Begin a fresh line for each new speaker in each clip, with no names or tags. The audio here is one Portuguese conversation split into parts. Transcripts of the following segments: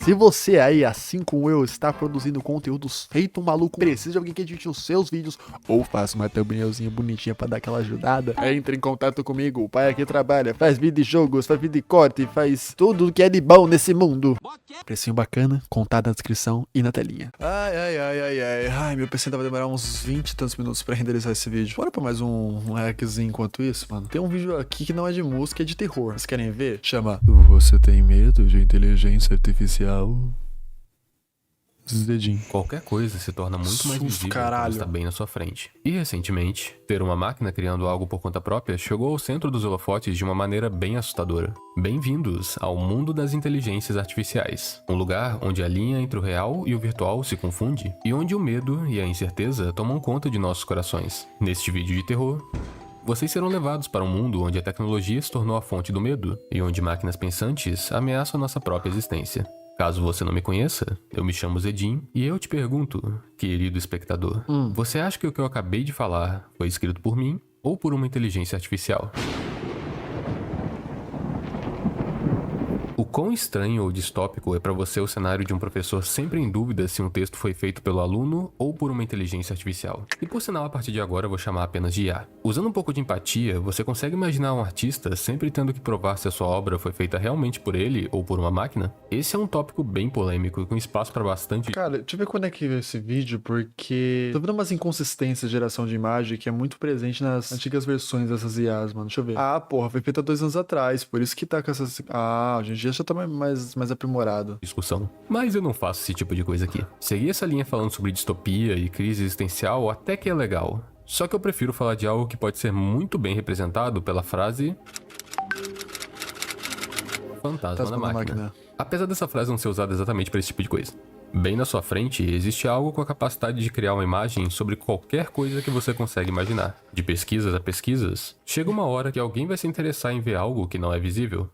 Se você aí, assim como eu, está produzindo conteúdos feito maluco, precisa de alguém que edite os seus vídeos ou faça uma thumbnailzinha bonitinha pra dar aquela ajudada, entre em contato comigo. O pai aqui trabalha, faz vídeo de jogos, faz vídeo de corte, faz tudo que é de bom nesse mundo. Precinho bacana, contado na descrição e na telinha. Ai, meu PC ainda vai demorar uns 20 e tantos minutos pra renderizar esse vídeo. Bora pra mais um hackzinho enquanto isso, mano. Tem um vídeo aqui que não é de música, é de terror. Vocês querem ver? Chama Você tem medo de inteligência artificial? Dedinho.
Qualquer coisa se torna muito mais visível quando está bem na sua frente. E recentemente, ter uma máquina criando algo por conta própria chegou ao centro dos holofotes de uma maneira bem assustadora. Bem-vindos ao mundo das inteligências artificiais, um lugar onde a linha entre o real e o virtual se confunde e onde o medo e a incerteza tomam conta de nossos corações. Neste vídeo de terror, vocês serão levados para um mundo onde a tecnologia se tornou a fonte do medo e onde máquinas pensantes ameaçam nossa própria existência. Caso você não me conheça, eu me chamo Zedim e eu te pergunto, querido espectador, você acha que o que eu acabei de falar foi escrito por mim ou por uma inteligência artificial? O quão estranho ou distópico é para você o cenário de um professor sempre em dúvida se um texto foi feito pelo aluno ou por uma inteligência artificial? E por sinal, a partir de agora eu vou chamar apenas de IA. Usando um pouco de empatia, você consegue imaginar um artista sempre tendo que provar se a sua obra foi feita realmente por ele ou por uma máquina? Esse é um tópico bem polêmico e com espaço para bastante...
Cara, deixa eu ver quando é que veio esse vídeo, porque tô vendo umas inconsistências de geração de imagem que é muito presente nas antigas versões dessas IAs, mano. Deixa eu ver. Ah, porra, foi feita 2 anos atrás, por isso que tá com essas... Ah, hoje em dia já tá mais aprimorado.
Discussão. Mas eu não faço esse tipo de coisa aqui. Seguir essa linha falando sobre distopia e crise existencial até que é legal. Só que eu prefiro falar de algo que pode ser muito bem representado pela frase... Fantasma na máquina. Apesar dessa frase não ser usada exatamente para esse tipo de coisa. Bem na sua frente, existe algo com a capacidade de criar uma imagem sobre qualquer coisa que você consegue imaginar. De pesquisas a pesquisas, chega uma hora que alguém vai se interessar em ver algo que não é visível.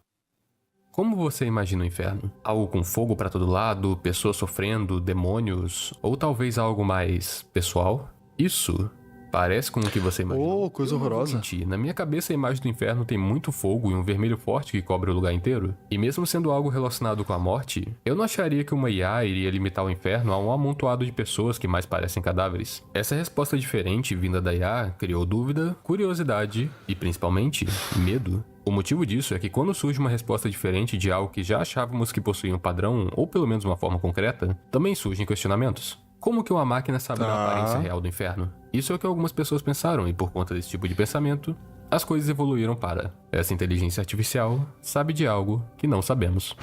Como você imagina o inferno? Algo com fogo pra todo lado, pessoas sofrendo, demônios, ou talvez algo mais pessoal? Isso parece com o que você imagina.
Oh, coisa horrorosa.
Na minha cabeça a imagem do inferno tem muito fogo e um vermelho forte que cobre o lugar inteiro. E mesmo sendo algo relacionado com a morte, eu não acharia que uma IA iria limitar o inferno a um amontoado de pessoas que mais parecem cadáveres. Essa resposta diferente vinda da IA criou dúvida, curiosidade e principalmente medo. O motivo disso é que quando surge uma resposta diferente de algo que já achávamos que possuía um padrão, ou pelo menos uma forma concreta, também surgem questionamentos. Como que uma máquina sabe da aparência real do inferno? Isso é o que algumas pessoas pensaram, e por conta desse tipo de pensamento, as coisas evoluíram para: essa inteligência artificial sabe de algo que não sabemos.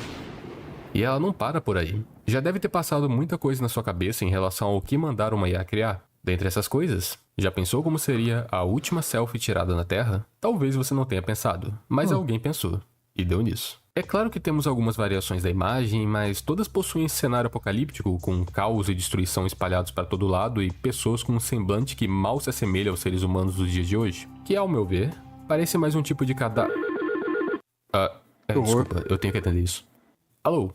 E ela não para por aí. Já deve ter passado muita coisa na sua cabeça em relação ao que mandar uma IA criar. Dentre essas coisas, já pensou como seria a última selfie tirada na Terra? Talvez você não tenha pensado, mas alguém pensou, e deu nisso. É claro que temos algumas variações da imagem, mas todas possuem esse cenário apocalíptico, com caos e destruição espalhados para todo lado e pessoas com um semblante que mal se assemelha aos seres humanos dos dias de hoje, que ao meu ver, parece mais um tipo de desculpa, eu tenho que atender isso. Alô?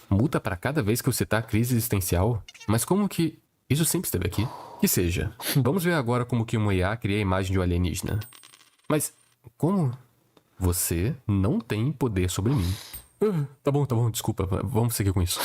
Multa para cada vez que eu citar crise existencial? Mas como que... isso sempre esteve aqui? Que seja. Vamos ver agora como que uma IA cria a imagem de um alienígena. Mas, como? Você não tem poder sobre mim. Tá bom, desculpa. Vamos seguir com isso.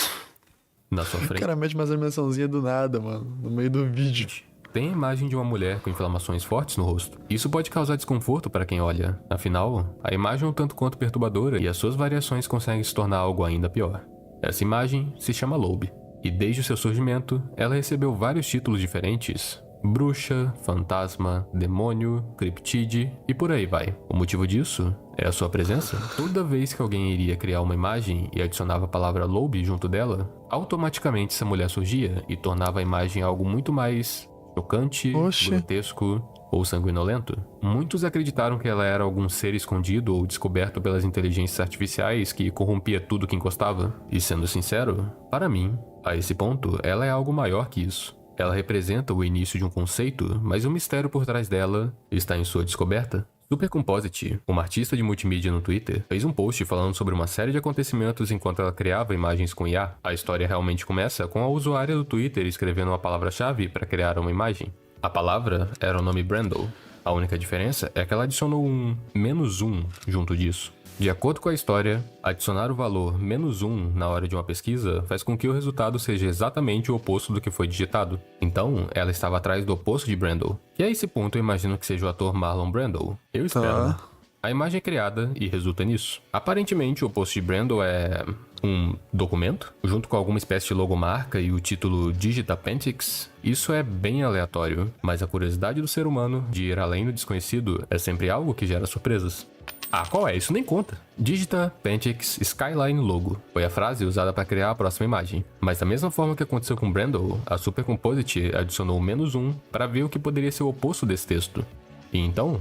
Na sua frente...
O cara mete umas animaçãozinhas do nada, mano, no meio do vídeo.
Tem a imagem de uma mulher com inflamações fortes no rosto. Isso pode causar desconforto para quem olha. Afinal, a imagem é um tanto quanto perturbadora e as suas variações conseguem se tornar algo ainda pior. Essa imagem se chama Lobe. E desde o seu surgimento, ela recebeu vários títulos diferentes: bruxa, fantasma, demônio, criptide e por aí vai. O motivo disso é a sua presença. Toda vez que alguém iria criar uma imagem e adicionava a palavra Lobe junto dela, automaticamente essa mulher surgia e tornava a imagem algo muito mais chocante, grotesco ou sanguinolento. Muitos acreditaram que ela era algum ser escondido ou descoberto pelas inteligências artificiais que corrompia tudo que encostava. E sendo sincero, para mim, a esse ponto, ela é algo maior que isso. Ela representa o início de um conceito, mas o mistério por trás dela está em sua descoberta. Supercomposite, uma artista de multimídia no Twitter, fez um post falando sobre uma série de acontecimentos enquanto ela criava imagens com IA. A história realmente começa com a usuária do Twitter escrevendo uma palavra-chave para criar uma imagem. A palavra era o nome Brandle. A única diferença é que ela adicionou um -1 junto disso. De acordo com a história, adicionar o valor -1 na hora de uma pesquisa faz com que o resultado seja exatamente o oposto do que foi digitado. Então, ela estava atrás do oposto de Brando. E a esse ponto eu imagino que seja o ator Marlon Brando. Eu espero. A imagem é criada e resulta nisso. Aparentemente, o oposto de Brando é um documento, junto com alguma espécie de logomarca e o título Digitapentics. Isso é bem aleatório, mas a curiosidade do ser humano de ir além do desconhecido é sempre algo que gera surpresas. Ah, qual é? Isso nem conta. Digitapentics Skyline Logo foi a frase usada para criar a próxima imagem. Mas da mesma forma que aconteceu com Brando, a Supercomposite adicionou -1 para ver o que poderia ser o oposto desse texto. E então,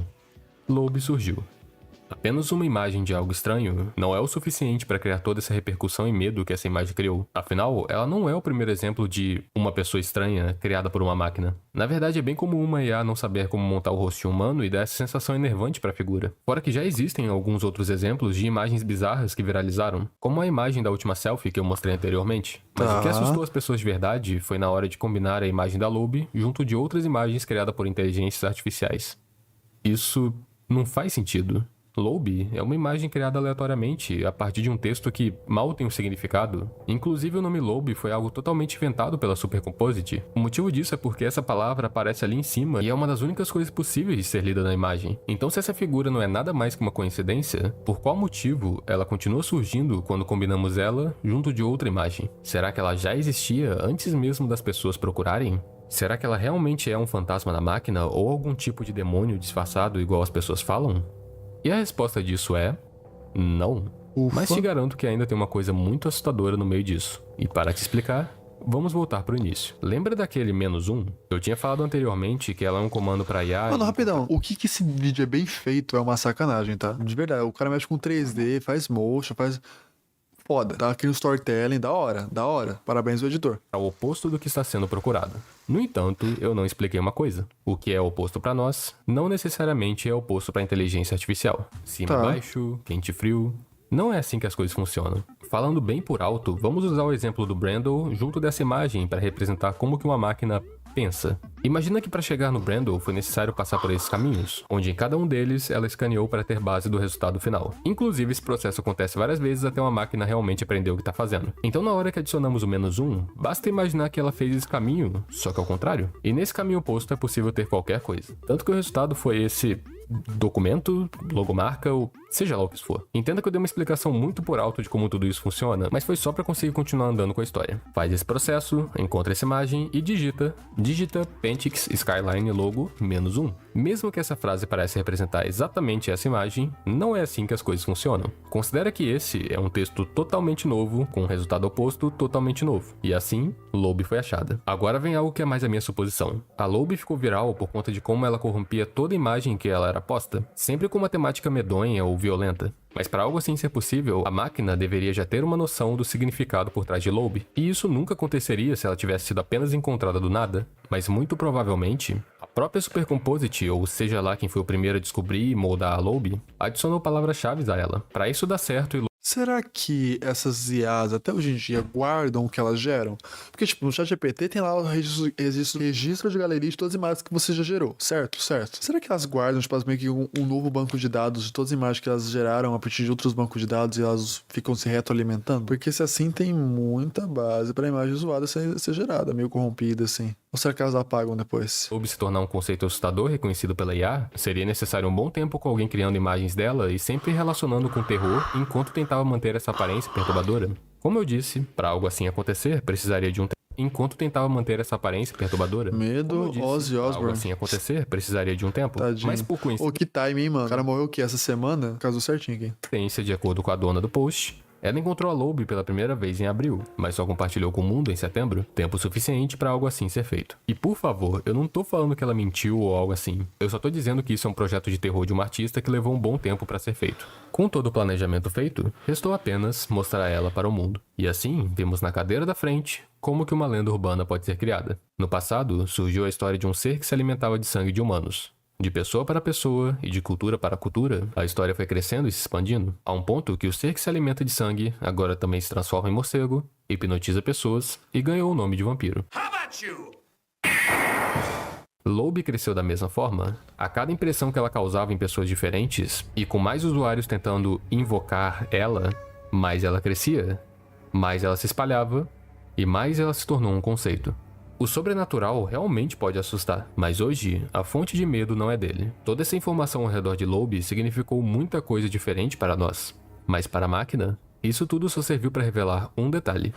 Lobe surgiu. Apenas uma imagem de algo estranho não é o suficiente para criar toda essa repercussão e medo que essa imagem criou. Afinal, ela não é o primeiro exemplo de uma pessoa estranha criada por uma máquina. Na verdade, é bem comum uma IA não saber como montar o rosto humano e dar essa sensação enervante para a figura. Fora que já existem alguns outros exemplos de imagens bizarras que viralizaram, como a imagem da última selfie que eu mostrei anteriormente. Mas o que assustou as pessoas de verdade foi na hora de combinar a imagem da Lobe junto de outras imagens criadas por inteligências artificiais. Isso não faz sentido. Lobe é uma imagem criada aleatoriamente a partir de um texto que mal tem um significado. Inclusive o nome Lobe foi algo totalmente inventado pela Supercomposite. O motivo disso é porque essa palavra aparece ali em cima e é uma das únicas coisas possíveis de ser lida na imagem. Então se essa figura não é nada mais que uma coincidência, por qual motivo ela continua surgindo quando combinamos ela junto de outra imagem? Será que ela já existia antes mesmo das pessoas procurarem? Será que ela realmente é um fantasma da máquina ou algum tipo de demônio disfarçado igual as pessoas falam? E a resposta disso é... não. Mas te garanto que ainda tem uma coisa muito assustadora no meio disso. E para te explicar, vamos voltar pro início. Lembra daquele -1? Eu tinha falado anteriormente que ela é um comando pra IA...
Mano, rapidão. O que esse vídeo é bem feito é uma sacanagem, tá? De verdade, o cara mexe com 3D, faz motion, faz... foda. Tá aqui no storytelling, da hora. Parabéns ao editor.
É o oposto do que está sendo procurado. No entanto, eu não expliquei uma coisa. O que é oposto para nós, não necessariamente é oposto para a inteligência artificial. Cima e baixo, quente e frio. Não é assim que as coisas funcionam. Falando bem por alto, vamos usar o exemplo do Brando junto dessa imagem para representar como que uma máquina pensa. Imagina que para chegar no Brando foi necessário passar por esses caminhos, onde em cada um deles ela escaneou para ter base do resultado final. Inclusive, esse processo acontece várias vezes até uma máquina realmente aprender o que está fazendo. Então, na hora que adicionamos o -1, basta imaginar que ela fez esse caminho, só que ao contrário. E nesse caminho oposto é possível ter qualquer coisa. Tanto que o resultado foi esse documento, logomarca ou seja lá o que for. Entenda que eu dei uma explicação muito por alto de como tudo isso funciona, mas foi só para conseguir continuar andando com a história. Faz esse processo, encontra essa imagem e digita Pentix Skyline Logo -1. Mesmo que essa frase pareça representar exatamente essa imagem, não é assim que as coisas funcionam. Considera que esse é um texto totalmente novo, com um resultado oposto totalmente novo. E assim, Lobe foi achada. Agora vem algo que é mais a minha suposição. A Lobe ficou viral por conta de como ela corrompia toda imagem que ela era posta, sempre com uma temática medonha ou violenta. Mas para algo assim ser possível, a máquina deveria já ter uma noção do significado por trás de Lobe. E isso nunca aconteceria se ela tivesse sido apenas encontrada do nada, mas muito provavelmente, a própria Supercomposite, ou seja lá quem foi o primeiro a descobrir e moldar a Lobe, adicionou palavras-chave a ela. Para isso dar certo e
será que essas IAs até hoje em dia guardam o que elas geram? Porque, tipo, no ChatGPT tem lá o registro de galeria de todas as imagens que você já gerou, certo? Será que elas guardam, tipo, meio que um novo banco de dados de todas as imagens que elas geraram a partir de outros bancos de dados e elas ficam se retroalimentando? Porque se assim tem muita base pra imagem zoada ser gerada, meio corrompida, assim. Ou será que elas apagam depois?
Lobe se tornar um conceito assustador reconhecido pela IA, seria necessário um bom tempo com alguém criando imagens dela e sempre relacionando com terror enquanto tentava manter essa aparência perturbadora. Como eu disse, para algo assim acontecer, precisaria de um tempo. Enquanto tentava manter essa aparência perturbadora.
Medo, Ozzy Osbourne.
Algo assim acontecer, precisaria de um tempo.
Tadinho.
Mas por coincidência.
Ô, que time, hein, mano? O cara morreu o quê? Essa semana? Casou certinho aqui.
De acordo com a dona do post, ela encontrou a Lobe pela primeira vez em abril, mas só compartilhou com o mundo em setembro, tempo suficiente para algo assim ser feito. E por favor, eu não tô falando que ela mentiu ou algo assim. Eu só tô dizendo que isso é um projeto de terror de uma artista que levou um bom tempo para ser feito. Com todo o planejamento feito, restou apenas mostrar ela para o mundo. E assim, vemos na cadeira da frente como que uma lenda urbana pode ser criada. No passado, surgiu a história de um ser que se alimentava de sangue de humanos. De pessoa para pessoa e de cultura para cultura, a história foi crescendo e se expandindo, a um ponto que o ser que se alimenta de sangue agora também se transforma em morcego, hipnotiza pessoas e ganhou o nome de vampiro. Loube cresceu da mesma forma. A cada impressão que ela causava em pessoas diferentes, e com mais usuários tentando invocar ela, mais ela crescia, mais ela se espalhava, e mais ela se tornou um conceito. O sobrenatural realmente pode assustar, mas hoje a fonte de medo não é dele. Toda essa informação ao redor de Loube significou muita coisa diferente para nós, mas para a máquina, isso tudo só serviu para revelar um detalhe.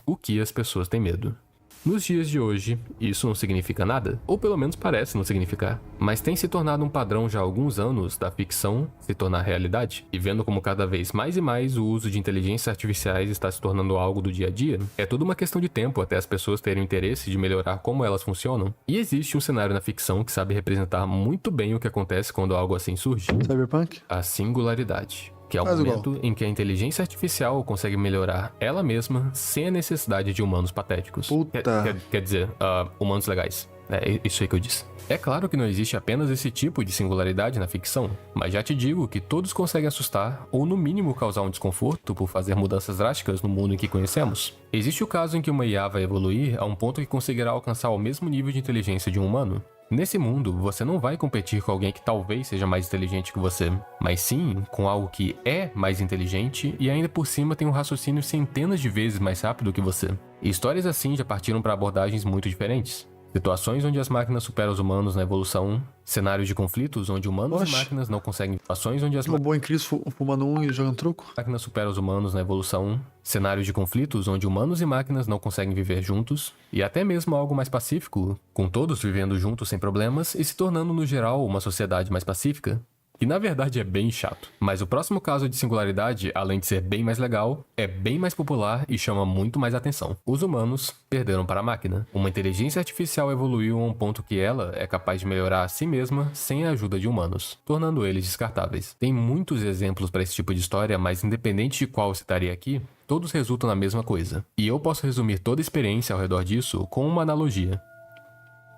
O que as pessoas têm medo. Nos dias de hoje, isso não significa nada, ou pelo menos parece não significar, mas tem se tornado um padrão já há alguns anos da ficção se tornar realidade, e vendo como cada vez mais e mais o uso de inteligências artificiais está se tornando algo do dia a dia, é tudo uma questão de tempo até as pessoas terem o interesse de melhorar como elas funcionam, e existe um cenário na ficção que sabe representar muito bem o que acontece quando algo assim surge.
Cyberpunk?
A singularidade. Que é o
Faz
momento em que a inteligência artificial consegue melhorar ela mesma sem a necessidade de humanos patéticos.
Puta.
Quer dizer, humanos legais. É isso aí que eu disse. É claro que não existe apenas esse tipo de singularidade na ficção, mas já te digo que todos conseguem assustar ou no mínimo causar um desconforto por fazer mudanças drásticas no mundo em que conhecemos. Existe o caso em que uma IA vai evoluir a um ponto que conseguirá alcançar o mesmo nível de inteligência de um humano. Nesse mundo, você não vai competir com alguém que talvez seja mais inteligente que você, mas sim com algo que é mais inteligente e ainda por cima tem um raciocínio centenas de vezes mais rápido que você. E histórias assim já partiram para abordagens muito diferentes. Situações onde as máquinas superam os humanos na evolução, cenários de conflitos onde humanos e máquinas não conseguem... Situações onde as
Robô em Cris fumando um e jogando truco?
máquinas superam os humanos na evolução, cenários de conflitos onde humanos e máquinas não conseguem viver juntos, e até mesmo algo mais pacífico, com todos vivendo juntos sem problemas e se tornando no geral uma sociedade mais pacífica. Que na verdade é bem chato. Mas o próximo caso de singularidade, além de ser bem mais legal, é bem mais popular e chama muito mais atenção. Os humanos perderam para a máquina. Uma inteligência artificial evoluiu a um ponto que ela é capaz de melhorar a si mesma sem a ajuda de humanos, tornando eles descartáveis. Tem muitos exemplos para esse tipo de história, mas independente de qual citaria aqui, todos resultam na mesma coisa. E eu posso resumir toda a experiência ao redor disso com uma analogia.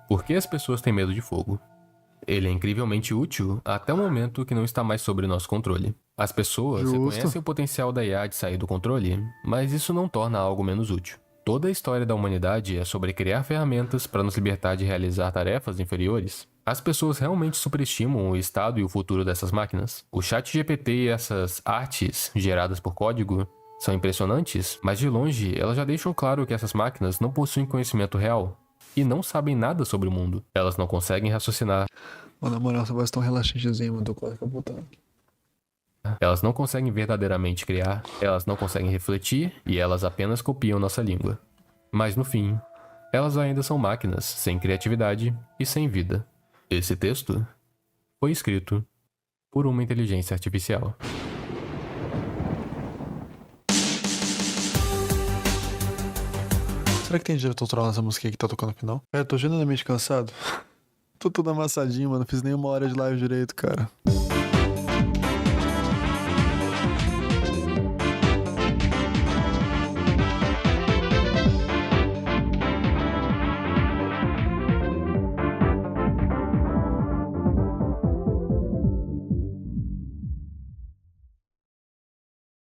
Por que as pessoas têm medo de fogo? Ele é incrivelmente útil até o momento que não está mais sob nosso controle. As pessoas reconhecem o potencial da IA de sair do controle, mas isso não torna algo menos útil. Toda a história da humanidade é sobre criar ferramentas para nos libertar de realizar tarefas inferiores. As pessoas realmente superestimam o estado e o futuro dessas máquinas. O ChatGPT e essas artes geradas por código são impressionantes, mas de longe elas já deixam claro que essas máquinas não possuem conhecimento real. E não sabem nada sobre o mundo. Elas não conseguem raciocinar.
Mano, na moral, essa voz tão relaxantezinha, mano. Tô quase capotando.
Elas não conseguem verdadeiramente criar. Elas não conseguem refletir. E elas apenas copiam nossa língua. Mas no fim, elas ainda são máquinas, sem criatividade e sem vida. Esse texto foi escrito por uma inteligência artificial.
Será que tem direito autoral nessa música aí que tá tocando no final? Cara, eu tô genuinamente cansado. Tô todo amassadinho, mano. Não fiz nem 1 hora de live direito, cara.